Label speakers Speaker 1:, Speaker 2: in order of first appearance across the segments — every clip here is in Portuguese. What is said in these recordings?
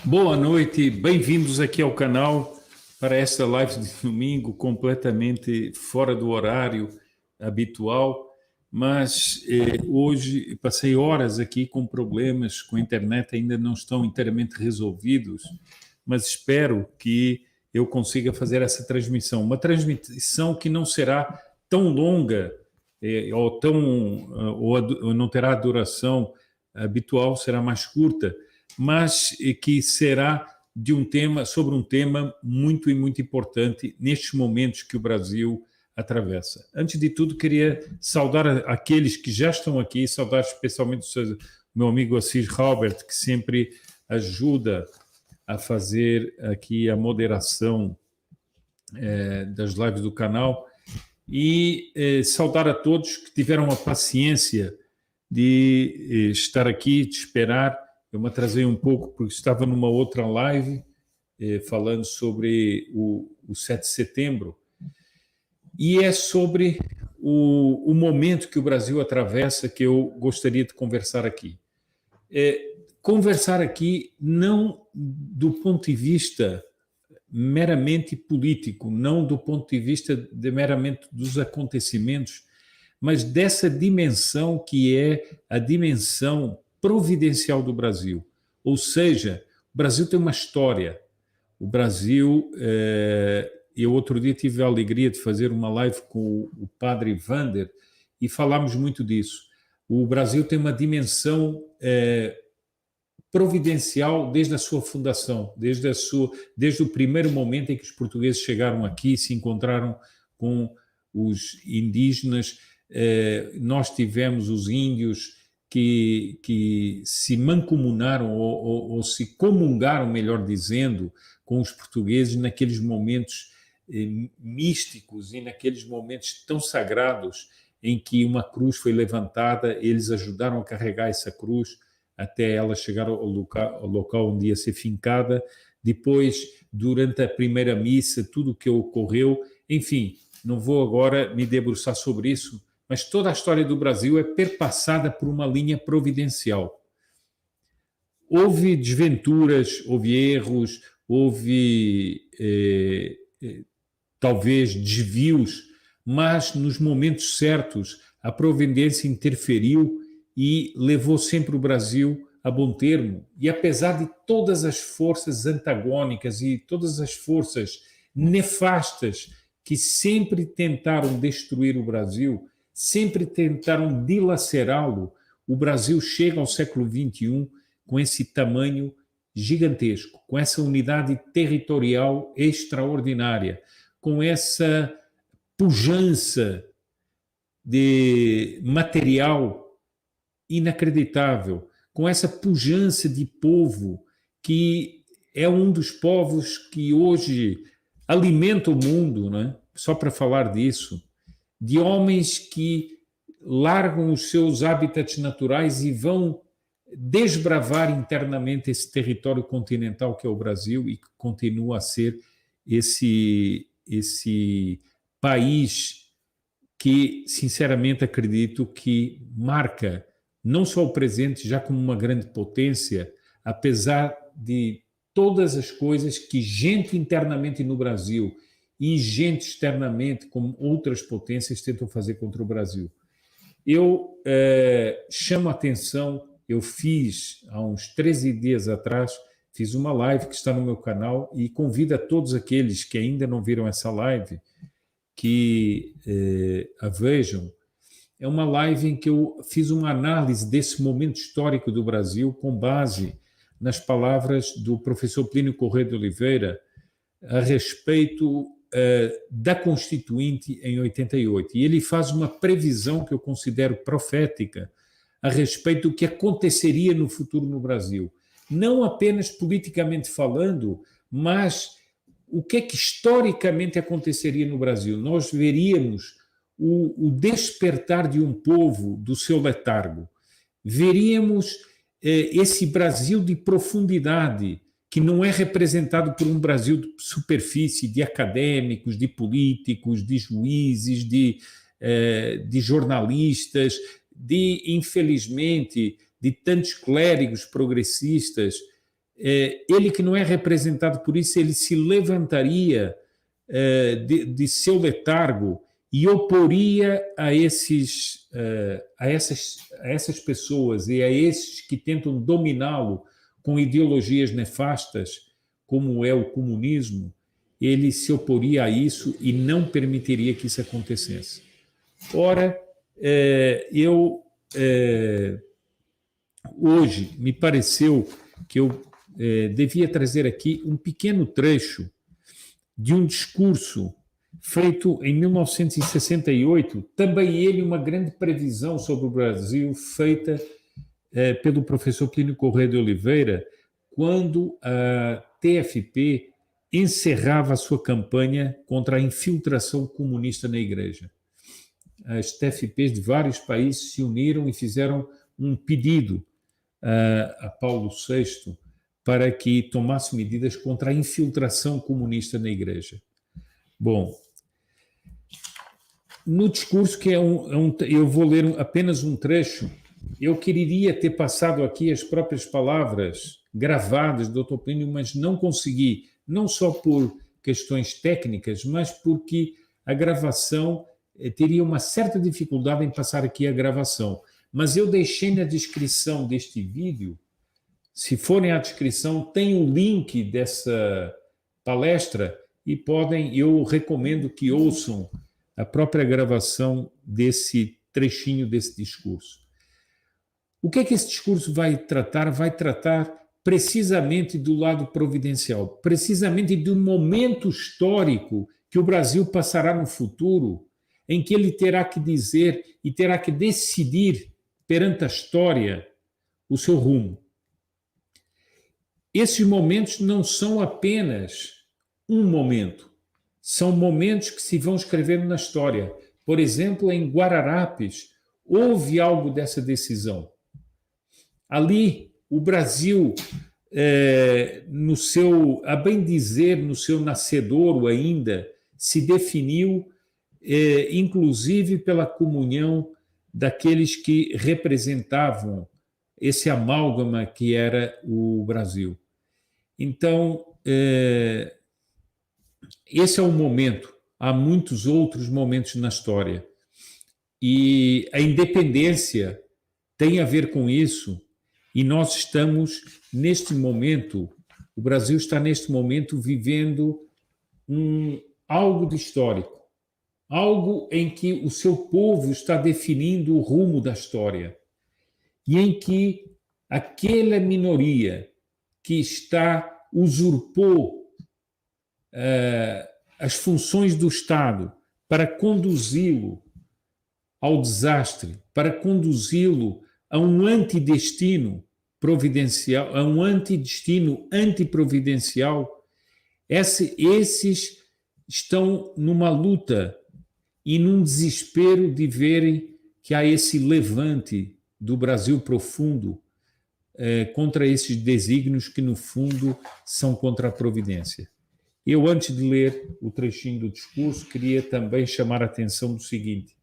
Speaker 1: Boa noite, bem-vindos aqui ao canal para esta live de domingo, completamente fora do horário habitual, mas hoje passei horas aqui com problemas com a internet, ainda não estão inteiramente resolvidos, mas espero que eu consiga fazer essa transmissão. Uma transmissão que não será tão longa ou não terá a duração habitual, será mais curta, mas que será de um tema, sobre um tema muito e muito importante nestes momentos que o Brasil atravessa. Antes de tudo, queria saudar aqueles que já estão aqui, saudar especialmente o meu amigo Assis Robert, que sempre ajuda a fazer aqui a moderação das lives do canal, e saudar a todos que tiveram a paciência de estar aqui, de esperar. Eu me atrasei um pouco porque estava numa outra live falando sobre o 7 de setembro, e é sobre o momento que o Brasil atravessa que eu gostaria de conversar aqui. Conversar aqui não do ponto de vista meramente político, não do ponto de vista meramente dos acontecimentos, mas dessa dimensão que é a dimensão providencial do Brasil. Ou seja, o Brasil tem uma história. O Brasil, eu outro dia tive a alegria de fazer uma live com o padre Vander e falámos muito disso. O Brasil tem uma dimensão providencial desde a sua fundação, desde o primeiro momento em que os portugueses chegaram aqui, se encontraram com os indígenas. Nós tivemos os índios que se mancomunaram ou se comungaram, melhor dizendo, com os portugueses naqueles momentos místicos e naqueles momentos tão sagrados em que uma cruz foi levantada, eles ajudaram a carregar essa cruz até ela chegar ao local onde ia ser fincada. Depois, durante a primeira missa, tudo o que ocorreu, enfim, não vou agora me debruçar sobre isso, mas toda a história do Brasil é perpassada por uma linha providencial. Houve desventuras, houve erros, houve talvez desvios, mas nos momentos certos a providência interferiu e levou sempre o Brasil a bom termo. E apesar de todas as forças antagônicas e todas as forças nefastas que sempre tentaram destruir o Brasil, sempre tentaram dilacerá-lo, o Brasil chega ao século XXI com esse tamanho gigantesco, com essa unidade territorial extraordinária, com essa pujança de material inacreditável, com essa pujança de povo que é um dos povos que hoje alimenta o mundo, né? Só para falar disso, de homens que largam os seus hábitats naturais e vão desbravar internamente esse território continental que é o Brasil e que continua a ser esse país que, sinceramente, acredito que marca não só o presente, já como uma grande potência, apesar de todas as coisas que gente internamente no Brasil e gente externamente, como outras potências, tentam fazer contra o Brasil. Eu chamo a atenção, eu fiz, há uns 13 dias atrás, fiz uma live que está no meu canal e convido a todos aqueles que ainda não viram essa live que a vejam. É uma live em que eu fiz uma análise desse momento histórico do Brasil com base nas palavras do professor Plínio Corrêa de Oliveira a respeito da Constituinte em 88. E ele faz uma previsão que eu considero profética a respeito do que aconteceria no futuro no Brasil. Não apenas politicamente falando, mas o que é que historicamente aconteceria no Brasil. Nós veríamos o despertar de um povo do seu letargo. Veríamos esse Brasil de profundidade, que não é representado por um Brasil de superfície, de acadêmicos, de políticos, de juízes, de jornalistas, infelizmente, de tantos clérigos progressistas ele que não é representado por isso, ele se levantaria de seu letargo e oporia a essas pessoas e a esses que tentam dominá-lo com ideologias nefastas, como é o comunismo, ele se oporia a isso e não permitiria que isso acontecesse. Ora, hoje me pareceu que eu devia trazer aqui um pequeno trecho de um discurso feito em 1968, também ele uma grande previsão sobre o Brasil, feita pelo professor Plínio Corrêa de Oliveira, quando a TFP encerrava a sua campanha contra a infiltração comunista na igreja. As TFPs de vários países se uniram e fizeram um pedido a Paulo VI para que tomasse medidas contra a infiltração comunista na igreja. Bom, no discurso, que eu vou ler apenas um trecho, eu queria ter passado aqui as próprias palavras gravadas do Dr. Plínio, mas não consegui, não só por questões técnicas, mas porque a gravação teria uma certa dificuldade em passar aqui a gravação. Mas eu deixei na descrição deste vídeo, se forem à descrição, tem o link dessa palestra e eu recomendo que ouçam a própria gravação desse trechinho desse discurso. O que é que esse discurso vai tratar? Vai tratar precisamente do lado providencial, precisamente de um momento histórico que o Brasil passará no futuro, em que ele terá que dizer e terá que decidir perante a história o seu rumo. Esses momentos não são apenas um momento, são momentos que se vão escrevendo na história. Por exemplo, em Guararapes, houve algo dessa decisão. Ali, o Brasil, no seu, a bem dizer, no seu nascedouro ainda, se definiu, inclusive pela comunhão daqueles que representavam esse amálgama que era o Brasil. Então, esse é um momento, há muitos outros momentos na história. E a independência tem a ver com isso, e nós estamos, neste momento, o Brasil está neste momento vivendo algo de histórico, algo em que o seu povo está definindo o rumo da história, e em que aquela minoria que usurpou as funções do Estado para conduzi-lo ao desastre, para conduzi-lo a um antidestino providencial, a um antidestino antiprovidencial, esses estão numa luta e num desespero de verem que há esse levante do Brasil profundo contra esses desígnios que, no fundo, são contra a providência. Eu, antes de ler o trechinho do discurso, queria também chamar a atenção do seguinte.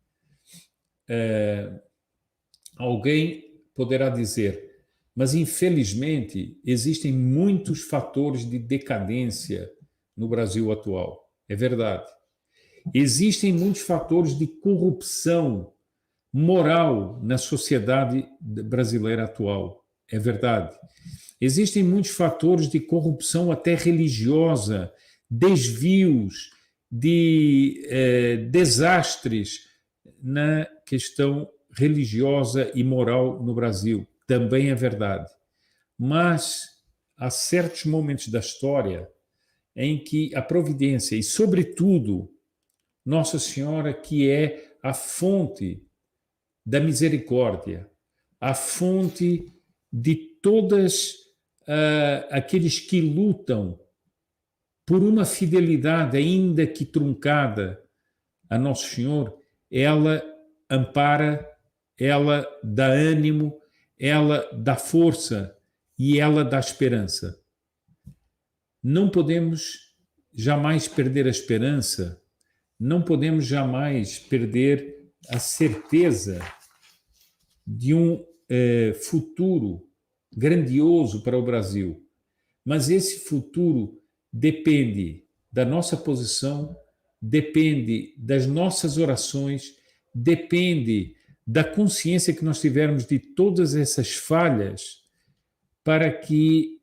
Speaker 1: Alguém poderá dizer, mas infelizmente existem muitos fatores de decadência no Brasil atual. É verdade. Existem muitos fatores de corrupção moral na sociedade brasileira atual. É verdade. Existem muitos fatores de corrupção até religiosa, desvios, desastres na questão religiosa e moral no Brasil. Também é verdade. Mas há certos momentos da história em que a providência e, sobretudo, Nossa Senhora, que é a fonte da misericórdia, a fonte de todas aqueles que lutam por uma fidelidade, ainda que truncada, a Nosso Senhor, ela ampara, ela dá ânimo, ela dá força e ela dá esperança. Não podemos jamais perder a esperança, não podemos jamais perder a certeza de um futuro grandioso para o Brasil. mas esse futuro depende da nossa posição, depende das nossas orações, depende da consciência que nós tivermos de todas essas falhas para que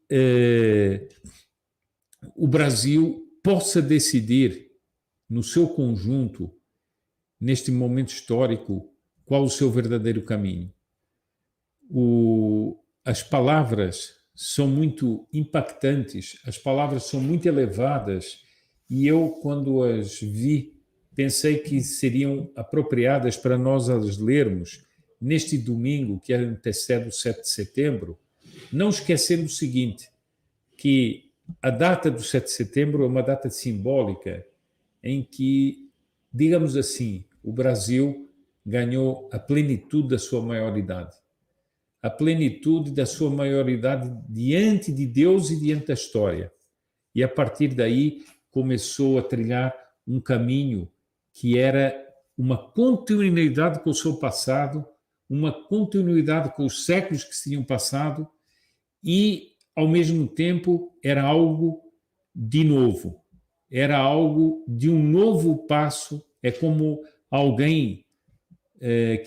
Speaker 1: o Brasil possa decidir no seu conjunto, neste momento histórico, qual o seu verdadeiro caminho. As palavras são muito impactantes, as palavras são muito elevadas, e eu, quando as vi, pensei que seriam apropriadas para nós as lermos neste domingo, que antecede o 7 de setembro, não esquecendo o seguinte, que a data do 7 de setembro é uma data simbólica em que, digamos assim, o Brasil ganhou a plenitude da sua maioridade. A plenitude da sua maioridade diante de Deus e diante da história. E a partir daí começou a trilhar um caminho que era uma continuidade com o seu passado, uma continuidade com os séculos que se tinham passado e, ao mesmo tempo, era algo de novo. Era algo de um novo passo. É como alguém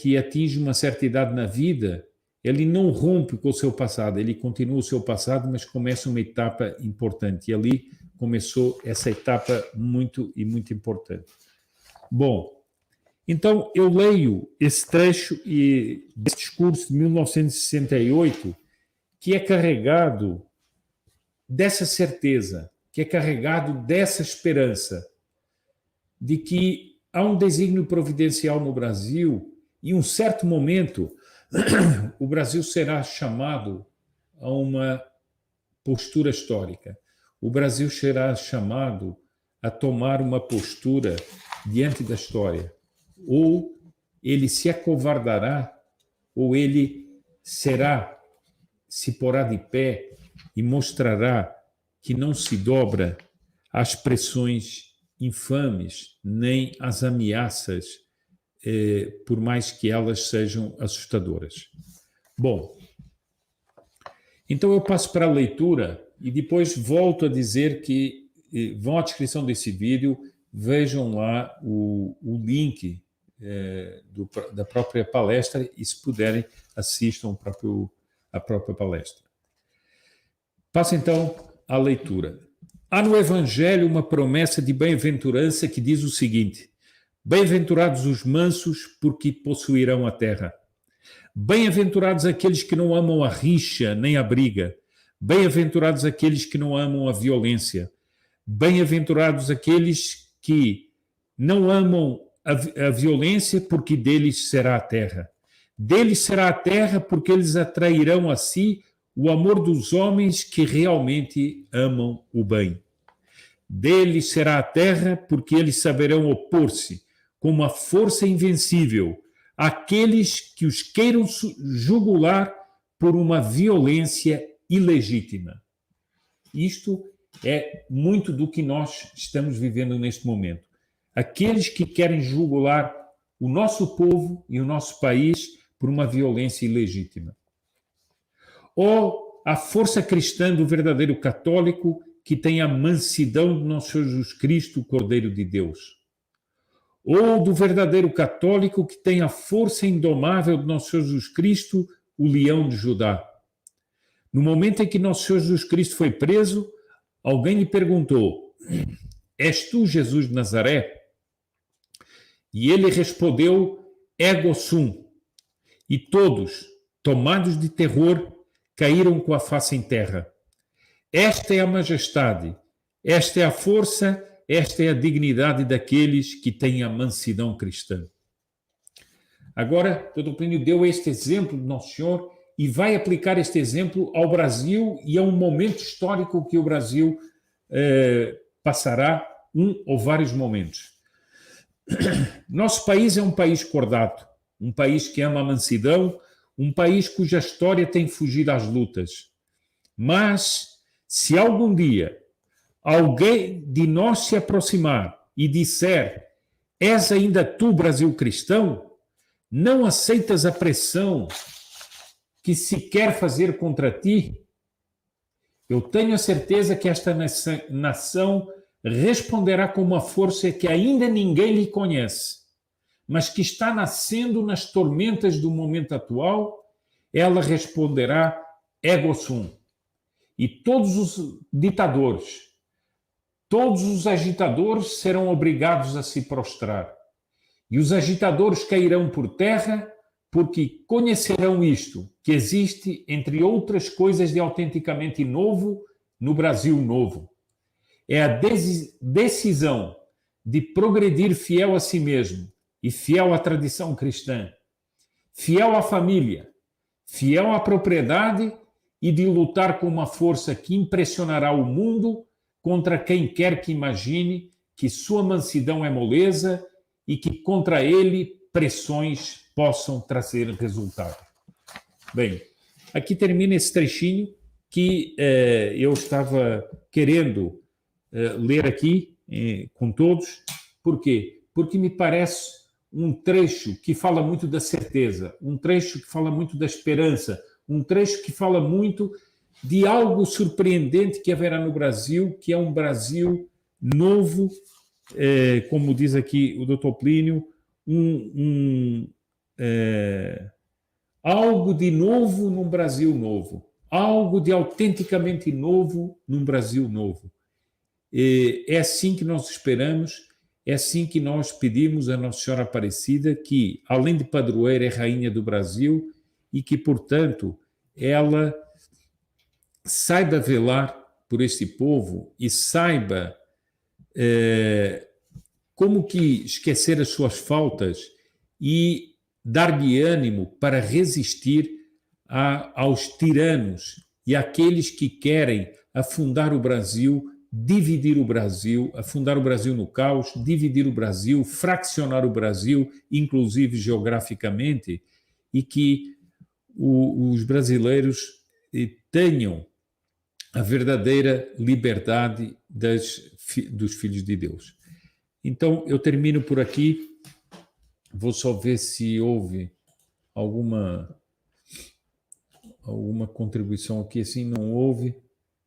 Speaker 1: que atinge uma certa idade na vida, ele não rompe com o seu passado, ele continua o seu passado, mas começa uma etapa importante. E ali começou essa etapa muito importante. Bom, então eu leio esse trecho desse discurso de 1968, que é carregado dessa certeza, que é carregado dessa esperança de que há um desígnio providencial no Brasil e, em um certo momento, o Brasil será chamado a uma postura histórica. O Brasil será chamado a tomar uma postura diante da história. Ou ele se acovardará, ou ele se porá de pé e mostrará que não se dobra às pressões infames, nem às ameaças, por mais que elas sejam assustadoras. Bom, então eu passo para a leitura e depois volto a dizer que vão à descrição desse vídeo, vejam lá o link da própria palestra e, se puderem, assistam a própria palestra. Passo então à leitura. Há no Evangelho uma promessa de bem-aventurança que diz o seguinte: bem-aventurados os mansos, porque possuirão a terra. Bem-aventurados aqueles que não amam a rixa nem a briga. Bem-aventurados aqueles que não amam a violência. Bem-aventurados aqueles que não amam a violência, porque deles será a terra. Deles será a terra, porque eles atrairão a si o amor dos homens que realmente amam o bem. Deles será a terra, porque eles saberão opor-se com uma força invencível àqueles que os queiram jugular por uma violência ilegítima. Isto é muito do que nós estamos vivendo neste momento. Aqueles que querem jugular o nosso povo e o nosso país por uma violência ilegítima. Ou a força cristã do verdadeiro católico que tem a mansidão do nosso Senhor Jesus Cristo, o Cordeiro de Deus. Ou do verdadeiro católico que tem a força indomável do nosso Senhor Jesus Cristo, o Leão de Judá. No momento em que nosso Senhor Jesus Cristo foi preso, alguém lhe perguntou: és tu Jesus de Nazaré? E ele respondeu: ego sum. E todos, tomados de terror, caíram com a face em terra. Esta é a majestade, esta é a força, esta é a dignidade daqueles que têm a mansidão cristã. Agora, Teodoro deu este exemplo do Nosso Senhor e vai aplicar este exemplo ao Brasil e a um momento histórico que o Brasil passará, um ou vários momentos. Nosso país é um país cordato, um país que ama a mansidão, um país cuja história tem fugido às lutas. Mas, se algum dia alguém de nós se aproximar e disser: és ainda tu, Brasil cristão, não aceitas a pressão que se quer fazer contra ti? Eu tenho a certeza que esta nação responderá com uma força que ainda ninguém lhe conhece, mas que está nascendo nas tormentas do momento atual. Ela responderá ego sum. E todos os ditadores, todos os agitadores serão obrigados a se prostrar. E os agitadores cairão por terra, porque conhecerão isto, que existe, entre outras coisas, de autenticamente novo no Brasil novo. É a decisão de progredir fiel a si mesmo e fiel à tradição cristã, fiel à família, fiel à propriedade e de lutar com uma força que impressionará o mundo contra quem quer que imagine que sua mansidão é moleza e que contra ele pressões possam trazer resultado. Bem, aqui termina esse trechinho que eu estava querendo ler aqui com todos. Por quê? Porque me parece um trecho que fala muito da certeza, um trecho que fala muito da esperança, um trecho que fala muito de algo surpreendente que haverá no Brasil, que é um Brasil novo, como diz aqui o Dr. Plínio, algo de novo num Brasil novo, algo de autenticamente novo num Brasil novo. É assim que nós esperamos, é assim que nós pedimos a Nossa Senhora Aparecida, que, além de padroeira, é rainha do Brasil e que, portanto, ela saiba velar por esse povo e saiba como que esquecer as suas faltas e dar-lhe ânimo para resistir aos tiranos e àqueles que querem afundar o Brasil, dividir o Brasil, afundar o Brasil no caos, dividir o Brasil, fraccionar o Brasil, inclusive geograficamente, e que os brasileiros tenham a verdadeira liberdade dos filhos de Deus. Então, eu termino por aqui. Vou só ver se houve alguma contribuição aqui. Assim, não houve.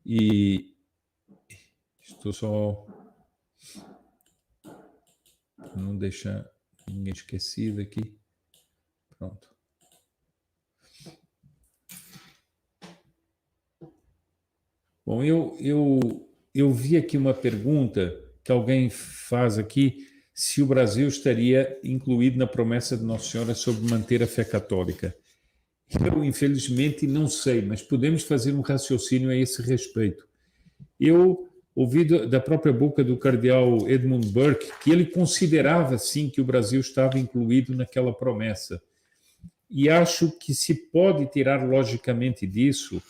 Speaker 1: E estou só... não deixar ninguém esquecido aqui. Pronto. Bom, eu vi aqui uma pergunta que alguém faz aqui, se o Brasil estaria incluído na promessa de Nossa Senhora sobre manter a fé católica. Eu, infelizmente, não sei, mas podemos fazer um raciocínio a esse respeito. Eu ouvi da própria boca do cardeal Edmund Burke que ele considerava, sim, que o Brasil estava incluído naquela promessa. E acho que se pode tirar logicamente disso,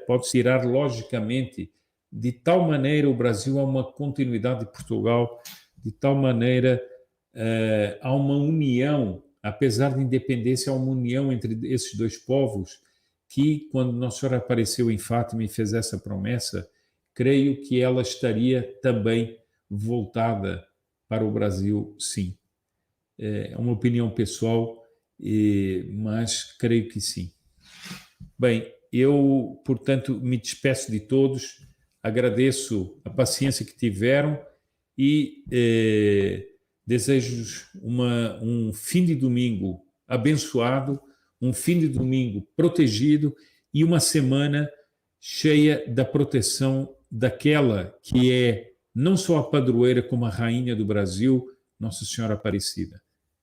Speaker 1: pode-se tirar logicamente, de tal maneira o Brasil há uma continuidade de Portugal, de tal maneira há uma união, apesar de independência, há uma união entre esses dois povos, que quando Nossa Senhora apareceu em Fátima e fez essa promessa, creio que ela estaria também voltada para o Brasil, sim. É uma opinião pessoal, mas creio que sim. Bem, eu, portanto, me despeço de todos, agradeço a paciência que tiveram e desejo um fim de domingo abençoado, um fim de domingo protegido e uma semana cheia da proteção daquela que é não só a padroeira como a rainha do Brasil, Nossa Senhora Aparecida.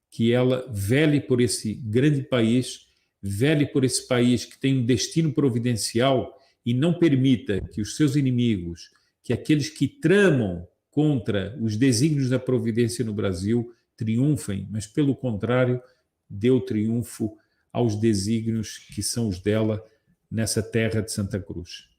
Speaker 1: Que ela vele por esse grande país, vele por esse país que tem um destino providencial e não permita que os seus inimigos, que aqueles que tramam contra os desígnios da providência no Brasil, triunfem, mas pelo contrário, dê o triunfo aos desígnios que são os dela nessa terra de Santa Cruz.